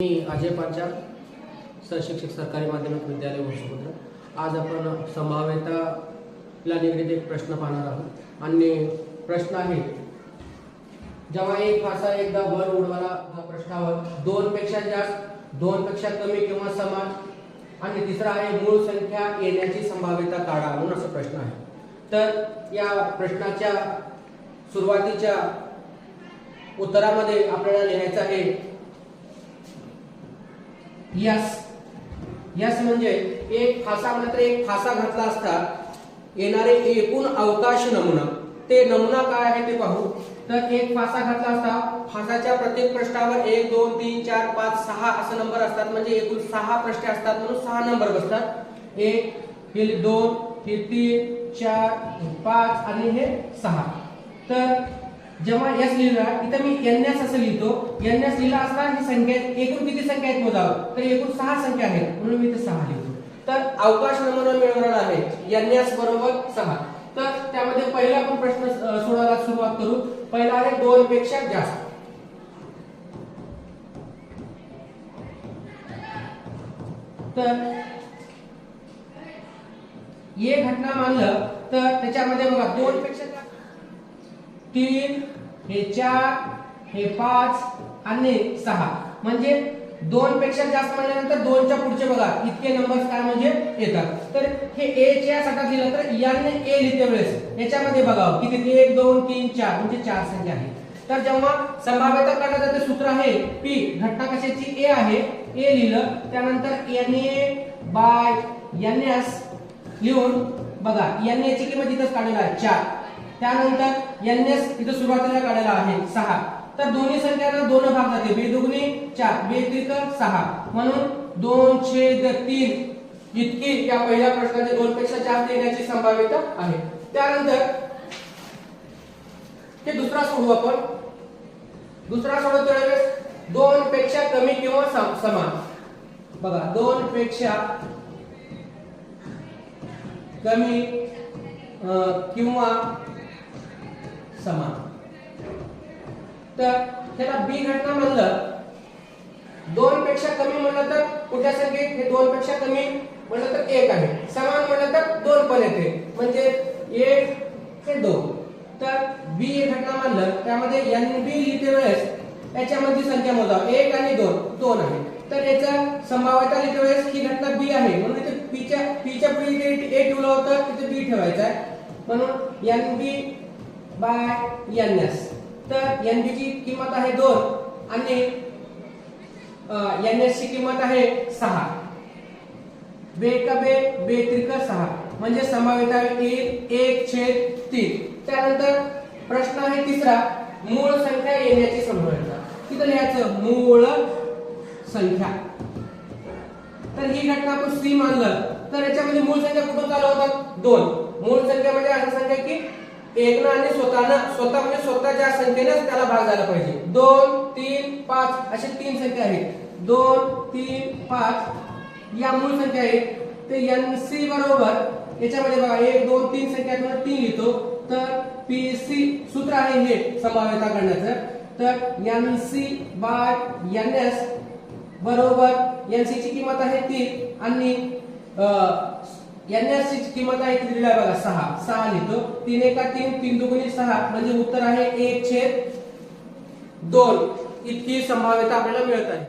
मी अजय पांचाळ, सहशिक्षक सरकारी माध्यमिक विद्यालय वंशपुत्र. आज आपण संभाव्यताला निगडीत एक प्रश्न पाहणार आहोत आणि प्रश्न आहे, जेव्हा एक फासा एकदा वर उडवला पृष्ठावर दोनपेक्षा जास्त, दोनपेक्षा कमी किंवा समान आणि तिसरा आहे मूळ संख्या येण्याची संभाव्यता काढा म्हणून असा प्रश्न आहे. तर या प्रश्नाच्या सुरुवातीच्या उत्तरामध्ये आपल्याला लिहायचं आहे यस. यस म्हणजे एक फासा मात्र एक फासा घातला असता येणारे एकूण अवकाश नमुना. ते नमुना काय आहे ते पाहू. तर एक फासा घातला असता, फासाच्या प्रत्येक पृष्ठावर 1 2 3 4 5 6 असे नंबर असतात, म्हणजे एकूण 6 पृष्ठे असतात म्हणून 6 नंबर बसतात. 1 हे 2 हे 3 4 हे 5 आणि हे 6. तर जेव्हा एस लिहिला इथं मी एस असं लिहितो. एस लिहिला असता ही संख्या एकूण किती संख्या आहेत मोजावं, तर एकूण 6 संख्या आहेत म्हणून मी इथे 6 लिहितो. तर अवकाश नमुना मिळवणार आहे एस बरोबर 6. तर त्यामध्ये पहिला आपण प्रश्न सोडवायला सुरुवात करू. पहिला आहे 2 पेक्षा जास्त. तर ये घटना मानलं तर त्याच्यामध्ये बघा 2 पेक्षा जास्त 3 हे 4 हे 5 आणि 6 म्हणजे 2 पेक्षा जास्त म्हणल्यानंतर 2 च्या पुढचे बघा इतके नंबर्स काय म्हणजे येतात. तर हे ए च्या साठी दिलं तर याने ए लिहिते वेळेस याच्यामध्ये बघा किती 1 2 3 4 म्हणजे 4 संख्या आहे. तर जेव्हा संभाव्यता काढण्याचं ते सूत्र आहे पी, घटना कशाची ए आहे, ए लिहिलं त्यानंतर एन बाय एस लिहून बघा एन ची किंमत इथंच काढलेला आहे 4. त्यानंतर एस इथं सुरुवातीला काढलेला आहे 6. तर दोन्ही संख्यांना 2 भाग जाते, बे दुगुणी 4 बे त्रिक 6 म्हणून 2/3 इतकी या पहिल्या प्रश्नाचे 2 पेक्षा जास्त येण्याची संभाव्यता आहे. त्यानंतर हे दुसरा सोडवू आपण. दुसरा सोडवतो वेळेस 2 पेक्षा कमी किंवा समान. बघा 2 पेक्षा कमी किंवा समान. तर त्याला बी घटना म्हणलं. 2 पेक्षा कमी म्हणलं तर कुठल्या संख्येत हे 2 पेक्षा कमी म्हणलं तर 1 आहे, समान म्हणलं तर 2 पण येते म्हणजे 1 हे 2. तर बी घटना म्हणलं त्यामध्ये एन बी लिहिते वेळेस याच्यामध्ये संख्या मोजा 1 आणि 2 2 आहे. तर याचा संभाव्यता लिहिते वेळेस ही घटना बी आहे म्हणून इथे पी च्या पुढे इथे ए ठेवला होता तिथे बी ठेवायचा आहे म्हणून एन बी बाय एन एस. तर एन बी ची किंमत आहे 2 आणि एन एस ची किंमत आहे 6. बे का बे बे त्रिक 6 म्हणजे संभाव्यता येईल 1/3. त्यानंतर प्रश्न आहे तिसरा, मूळ संख्या येण्याची संभाव्यता. किती लिहायचं, मूळ संख्या. तर ही घटना आपण सी मानलं तर याच्यामध्ये मूळ संख्या कुठून चालू होतात 2. मूळ संख्या म्हणजे अशी संख्या की 1 आणि स्वतः म्हणजे स्वतःच्या संख्येनेच त्याला भाग झाला पाहिजे. 2 3 5 असे 3 संख्या आहेत. 2 3 5 या मूळ संख्या आहेत. ते एन सी बरोबर याच्यामध्ये बघा 1 2 3 संख्या 3 लिहितो. तर पी सी सूत्र आहे हे संभाव्यता काढण्याचं. तर N C by N S बरोबर एन सी ची किंमत आहे 3 आणि एन एस ची किंमत आहे किती लिहिला बघा 6 लिहितो. 3 एका 3 3 दुगुणी 6 म्हणजे उत्तर आहे 1/2 इतकी संभाव्यता आपल्याला मिळत आहे.